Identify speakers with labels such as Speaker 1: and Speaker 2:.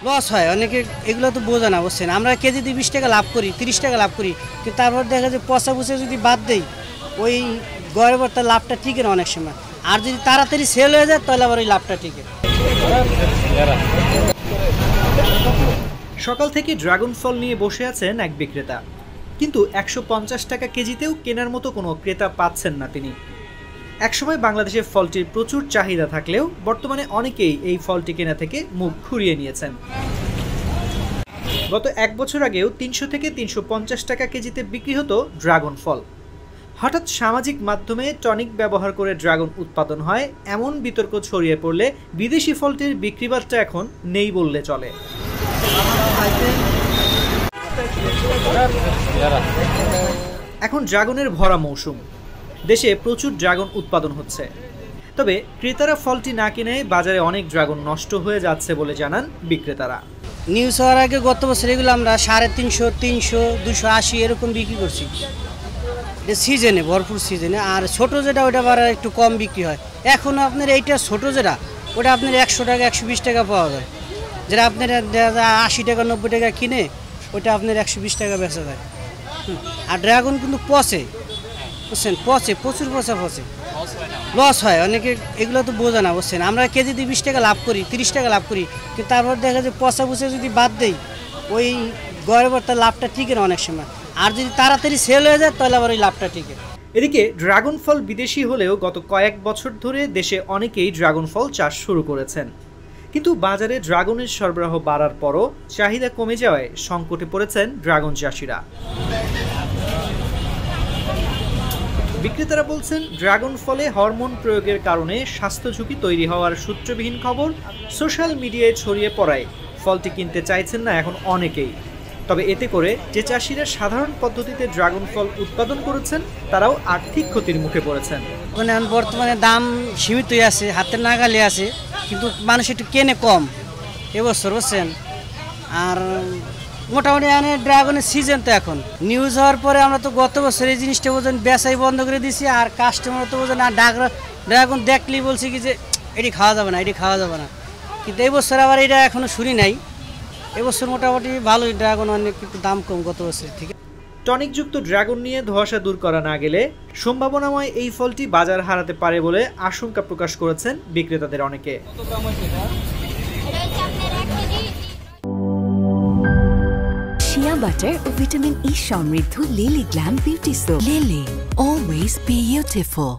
Speaker 1: Loss হয় অনেকে, এগুলো তো বোঝে না, বুঝছেন। আমরা কেজিতে 20 টাকা লাভ করি, 30 টাকা লাভ করি, কিন্তু তারপর দেখা যায় পচা পুষে যদি বাদ দেই, ওই গড়ে পর তার লাভটা টিকে না অনেক সময়। আর যদি তাড়াতাড়ি সেল হয়ে যায় তাহলে আবার ওই লাভটা টিকে।
Speaker 2: সকাল থেকে ড্রাগন ফল নিয়ে বসে আছেন এক বিক্রেতা, কিন্তু 150 টাকা কেজিতেও কেনার মতো কোনো ক্রেতা পাচ্ছেন না তিনি। একসময় বাংলাদেশে ফলটির প্রচুর চাহিদা থাকলেও বর্তমানে অনেকেই এই ফলটি কেনা থেকে মুখ ঘুরিয়ে নিয়েছেন। গত 1 বছর আগেও 300 থেকে 350 টাকা কেজিতে বিক্রি হতো ড্রাগন ফল। হঠাৎ সামাজিক মাধ্যমে টনিক ব্যবহার করে ড্রাগন উৎপাদন হয় এমন বিতর্ক ছড়িয়ে পড়লে বিদেশি ফলটির বিক্রিবাট্টা এখন নেই বললে চলে। এখন ড্রাগনের ভরা মৌসুম, দেশে প্রচুর ড্রাগন উৎপাদন হচ্ছে, তবে ক্রেতারা ফলটি না কিনে বাজারে অনেক ড্রাগন নষ্ট হয়ে যাচ্ছে বলে জানান বিক্রেতারা।
Speaker 1: নিউজ হওয়ার আগে গত বছর এগুলো আমরা 350, 300, 280 এরকম বিক্রি করছি, এটা সিজনে, ভরপুর সিজনে। আর ছোটো যেটা ওটা আবার একটু কম বিক্রি হয়। এখন আপনার এইটা ছোটো যেটা, ওটা আপনার 100 টাকা 120 টাকা পাওয়া যায়, যেটা আপনার 80 টাকা 90 টাকা কিনে ওটা আপনার 120 টাকা বেচা যায়। আর ড্রাগন কিন্তু পচে, বুঝছেন, পচে, প্রচুর পচে, লস হয় অনেকে, এগুলো তো বোঝে না, বুঝছেন। আমরা কেজিতে 20 টাকা লাভ করি, 30 টাকা লাভ করি, কিন্তু তারপর দেখা যায় পচা পুষে যদি বাদ দেই, ওই গড়ে পর তার লাভটা টিকে না অনেক সময়। আর যদি তাড়াতাড়ি সেল হয়ে যায় তাহলে আবার ওই লাভটা টিকে।
Speaker 2: এদিকে ড্রাগন ফল বিদেশি হলেও গত কয়েক বছর ধরে দেশে অনেকেই ড্রাগন ফল চাষ শুরু করেছেন, কিন্তু বাজারে ড্রাগনের সরবরাহ বাড়ার পরও চাহিদা কমে যাওয়ায় সংকটে পড়েছেন ড্রাগন চাষিরা। বিক্রেতারা বলছেন, ড্রাগন ফলে হরমোন প্রয়োগের কারণে স্বাস্থ্য ঝুঁকি তৈরি হওয়ার সূত্রবিহীন খবর সোশ্যাল মিডিয়ায় ছড়িয়ে পড়ায় ফলটি কিনতে চাইছেন না এখন অনেকেই। তবে এতে করে যে চাষিরা সাধারণ পদ্ধতিতে ড্রাগন ফল উৎপাদন করেছেন তারাও আর্থিক ক্ষতির মুখে পড়েছেন।
Speaker 1: মানে বর্তমানে দাম সীমিতই আছে, হাতের নাগালে আছে, কিন্তু মানুষ একটু কেনে কম এবছর, বুঝছেন। আর মোটামুটি মানে ড্রাগনের সিজন তো এখন নিউজ হওয়ার পরে আমরা তো গত বছর এই জিনিসটা বোঝেন বেচাই বন্ধ করে দিয়েছি। আর কাস্টমার তো বোঝেন, আর ড্রাগন দেখলেই বলছি কি যে এটি খাওয়া যাবে না, এটি খাওয়া যাবে না। কিন্তু এই বছর আবার এটা এখনো শুনি নাই। এবছর মোটামুটি ভালোই, ড্রাগন অনেক একটু দাম কম গত বছর থেকে।
Speaker 2: টনিকযুক্ত ড্রাগন নিয়ে ধোঁয়াশা দূর করা না গেলে সম্ভাবনাময় এই ফলটি বাজার হারাতে পারে বলে আশঙ্কা প্রকাশ করেছেন বিক্রেতাদের অনেকে।
Speaker 3: শিয়া বাটার ও ভিটামিন ই সমৃদ্ধ lily glam beauty soap. Lily, always beautiful.